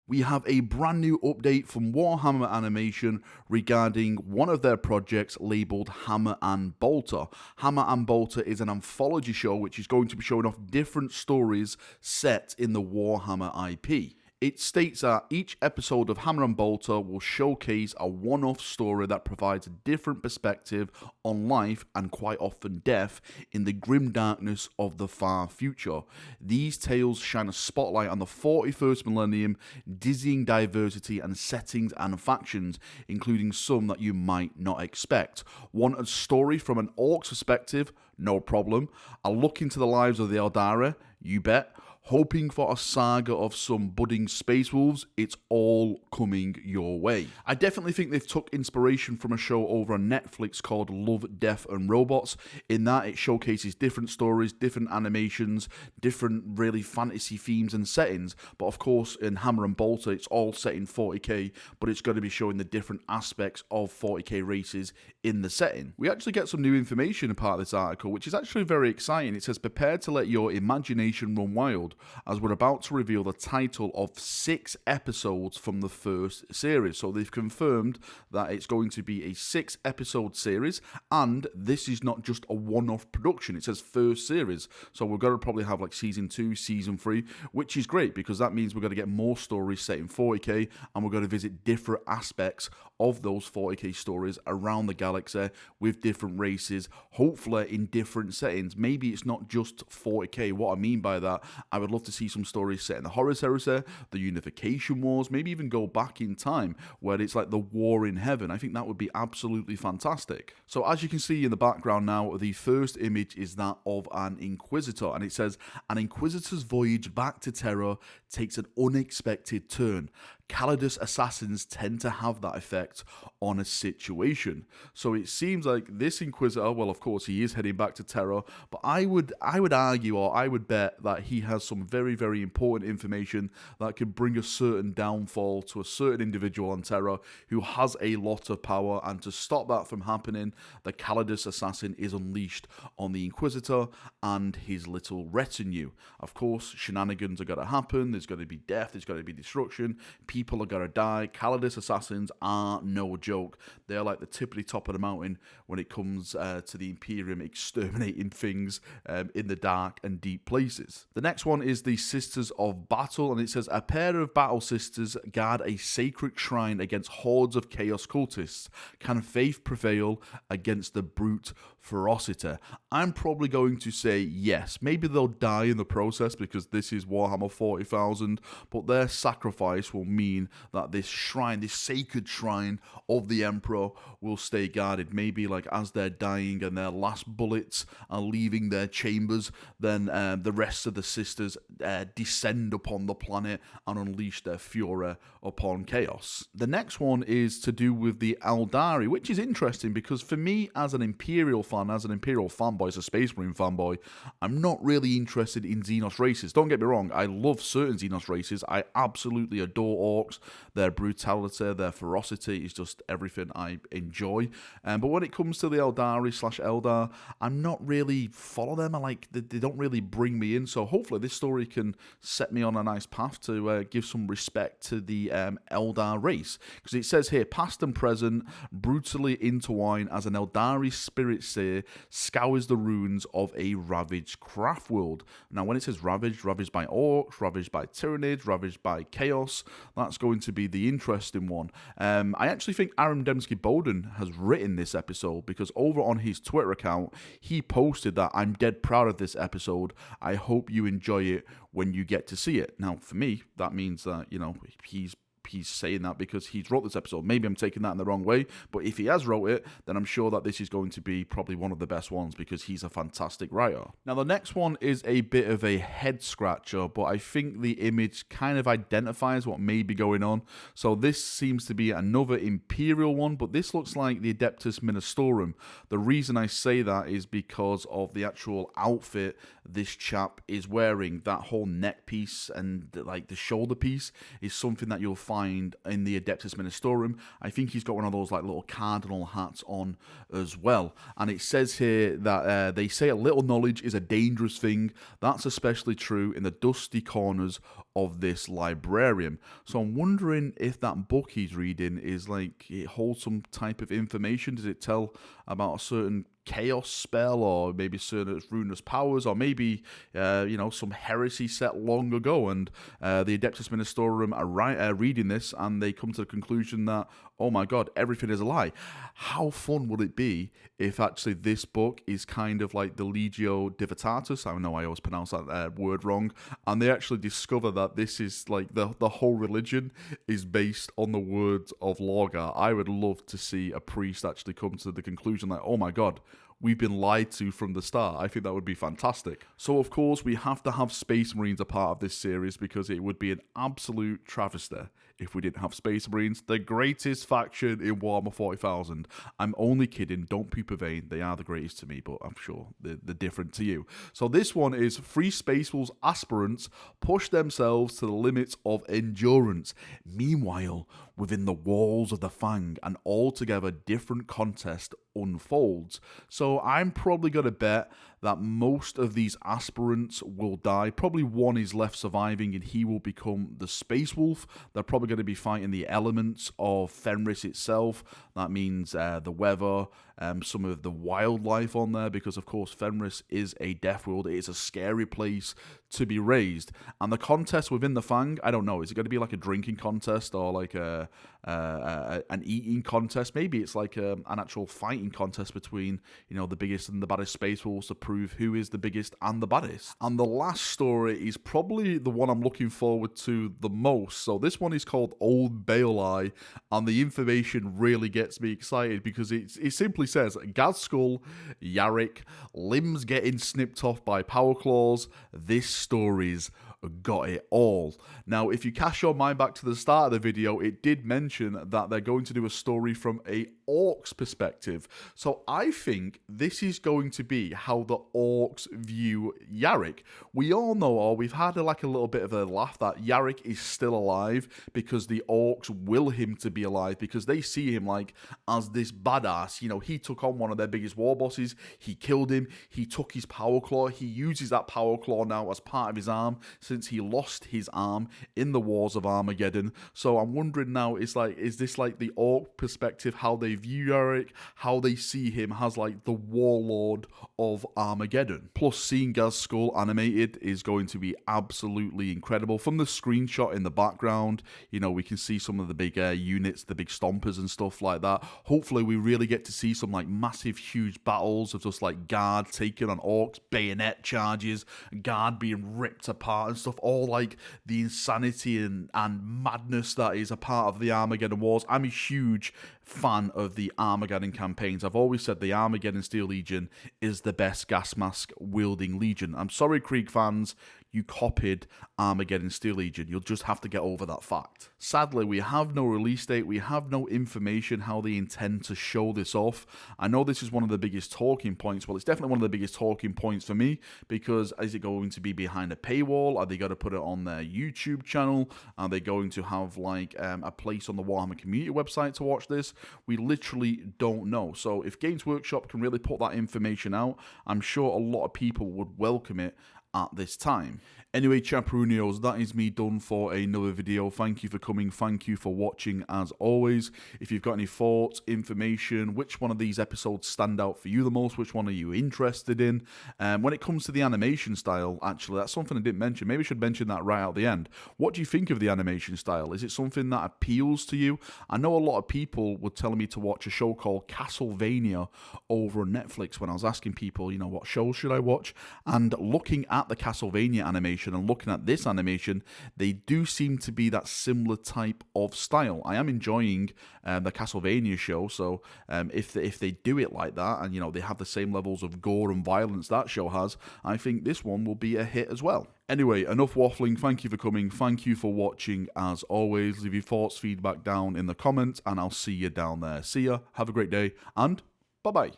We have a brand new update from Warhammer Animation regarding one of their projects labelled Hammer and Bolter. Hammer and Bolter is an anthology show which is going to be showing off different stories set in the Warhammer IP. It states that each episode of Hammer and Bolter will showcase a one-off story that provides a different perspective on life and quite often death in the grim darkness of the far future. These tales shine a spotlight on the 41st millennium, dizzying diversity and settings and factions, including some that you might not expect. Want a story from an Orc's perspective? No problem. A look into the lives of the Eldari? You bet. Hoping for a saga of some budding space wolves? It's all coming your way. I definitely think they've took inspiration from a show over on Netflix called Love, Death and Robots. In that, it showcases different stories, different animations, different really fantasy themes and settings. But of course, in Hammer and Bolter, it's all set in 40k, but it's going to be showing the different aspects of 40k races in the setting. We actually get some new information part of this article, which is actually very exciting. It says, prepare to let your imagination run wild, as we're about to reveal the title of 6 episodes from the first series. So they've confirmed that it's going to be a 6-episode series, and this is not just a one-off production. It says first series, so we're going to probably have like season 2, season 3, which is great because that means we're going to get more stories set in 40k, and we're going to visit different aspects of those 40k stories around the galaxy with different races, hopefully in different settings. Maybe it's not just 40k. What I mean by that, I would love to see some stories set in the Horus Heresy, the Unification Wars, maybe even go back in time where it's like the War in Heaven. I think that would be absolutely fantastic. So as you can see in the background now, the first image is that of an Inquisitor, and it says, an Inquisitor's voyage back to Terra takes an unexpected turn. Calidus assassins tend to have that effect on a situation. So it seems like this Inquisitor, well, of course, he is heading back to Terra, but I would argue, or I would bet that he has some very, very important information that could bring a certain downfall to a certain individual on Terra who has a lot of power, and to stop that from happening, the Calidus assassin is unleashed on the Inquisitor and his little retinue. Of course, shenanigans are going to happen, there's going to be death, there's going to be destruction, people are going to die. Calidus assassins are no joke. They're like the tippity top of the mountain when it comes to the Imperium exterminating things in the dark and deep places. The next one is the Sisters of Battle, and it says, a pair of battle sisters guard a sacred shrine against hordes of chaos cultists. Can faith prevail against the brute ferocity? I'm probably going to say yes. Maybe they'll die in the process because this is Warhammer 40,000, but their sacrifice will mean that this shrine, this sacred shrine of the Emperor, will stay guarded. Maybe like as they're dying and their last bullets are leaving their chambers, then the rest of the sisters descend upon the planet and unleash their fury upon chaos. The next one is to do with the Eldari, which is interesting because for me, as an Imperial fan, as an Imperial fanboy, as a Space Marine fanboy, I'm not really interested in Xenos races. Don't get me wrong, I love certain Xenos races. I absolutely adore Orcs. Their brutality, their ferocity is just everything I enjoy. But when it comes to the Eldari / Eldar, I'm not really follow them. They don't really bring me in. So hopefully this story can set me on a nice path to give some respect to the Eldar race. Because it says here, past and present, brutally intertwined as an Eldari spirit seer scours the ruins of a ravaged craft world. Now when it says ravaged by orcs, ravaged by tyranids, ravaged by chaos, that's going to be the interesting one. I actually think Aaron Dembski-Bowden has written this episode because over on his Twitter account, he posted that I'm dead proud of this episode. I hope you enjoy it when you get to see it. Now, for me, that means that, he's saying that because he's wrote this episode. Maybe I'm taking that in the wrong way, but if he has wrote it, then I'm sure that this is going to be probably one of the best ones because he's a fantastic writer. Now, the next one is a bit of a head scratcher, but I think the image kind of identifies what may be going on. So this seems to be another Imperial one, but this looks like the Adeptus Ministorum. The reason I say that is because of the actual outfit this chap is wearing. That whole neck piece and like the shoulder piece is something that you'll find find in the Adeptus Ministorum. I think he's got one of those like little cardinal hats on as well. And it says here that they say a little knowledge is a dangerous thing. That's especially true in the dusty corners of this librarium. So I'm wondering if that book he's reading is like, it holds some type of information. Does it tell about a certain chaos spell, or maybe certain ruinous powers, or maybe some heresy set long ago, and the Adeptus Ministorum are reading this and they come to the conclusion that, oh my god, everything is a lie. How fun would it be if actually this book is kind of like the Legio Divitatis? I know I always pronounce that word wrong, and they actually discover that this is like the whole religion is based on the words of Lorgar. I would love to see a priest actually come to the conclusion that, oh my god, we've been lied to from the start. I think that would be fantastic. So, of course, we have to have Space Marines a part of this series because it would be an absolute travesty if we didn't have Space Marines, the greatest faction in Warhammer 40,000. I'm only kidding. Don't poop a vein. They are the greatest to me, but I'm sure they're different to you. So this one is Free Space Wolves aspirants push themselves to the limits of endurance. Meanwhile, within the walls of the Fang, an altogether different contest unfolds. So I'm probably going to bet that most of these aspirants will die. Probably one is left surviving and he will become the Space Wolf. They're probably going to be fighting the elements of Fenris itself. That means the weather, some of the wildlife on there, because of course Fenris is a death world. It is a scary place to be raised. And the contest within the Fang, I don't know, is it going to be like a drinking contest or like an eating contest? Maybe it's like an actual fighting contest between, the biggest and the baddest Space Wolves to prove who is the biggest and the baddest. And the last story is probably the one I'm looking forward to the most. So this one is called Old Baelai, and the information really gets me excited because it simply says Gazskull, Yarrick, limbs getting snipped off by power claws. This story's got it all. Now, if you cast your mind back to the start of the video, it did mention that they're going to do a story from a Orcs perspective. So I think this is going to be how the Orcs view Yarrick. We all know, or we've had a little bit of a laugh, that Yarrick is still alive because the Orcs will him to be alive because they see him as this badass. He took on one of their biggest war bosses. He killed him. He took his power claw. He uses that power claw now as part of his arm since he lost his arm in the Wars of Armageddon. So I'm wondering now, is this the Orc perspective, how they view Yarrick, how they see him as the warlord of Armageddon? Plus, seeing Gazskull animated is going to be absolutely incredible. From the screenshot in the background, we can see some of the big units, the big stompers and stuff like that. Hopefully we really get to see some massive huge battles of just Guard taking on Orcs, bayonet charges, Guard being ripped apart and stuff, all the insanity and madness that is a part of the Armageddon Wars. I'm a huge fan of the Armageddon campaigns. I've always said the Armageddon Steel Legion is the best gas mask wielding legion. I'm sorry, Krieg fans, you copied Armageddon Steel Legion. You'll just have to get over that fact. Sadly, we have no release date. We have no information how they intend to show this off. I know this is one of the biggest talking points. Well, it's definitely one of the biggest talking points for me, because is it going to be behind a paywall? Are they going to put it on their YouTube channel? Are they going to have a place on the Warhammer community website to watch this? We literally don't know. So if Games Workshop can really put that information out, I'm sure a lot of people would welcome it at this time. Anyway, Chaperonios, that is me done for another video. Thank you for coming. Thank you for watching as always. If you've got any thoughts, information, which one of these episodes stand out for you the most? Which one are you interested in? When it comes to the animation style, actually, that's something I didn't mention. Maybe I should mention that right at the end. What do you think of the animation style? Is it something that appeals to you? I know a lot of people were telling me to watch a show called Castlevania over on Netflix when I was asking people, what shows should I watch? And looking at the Castlevania animation and looking at this animation, they do seem to be that similar type of style. I am enjoying the Castlevania show, so if they do it like that, and they have the same levels of gore and violence that show has, I think this one will be a hit as well. Anyway, enough waffling. Thank you for coming. Thank you for watching as always. Leave your thoughts, feedback down in the comments, and I'll see you down there. See ya, have a great day, and bye-bye.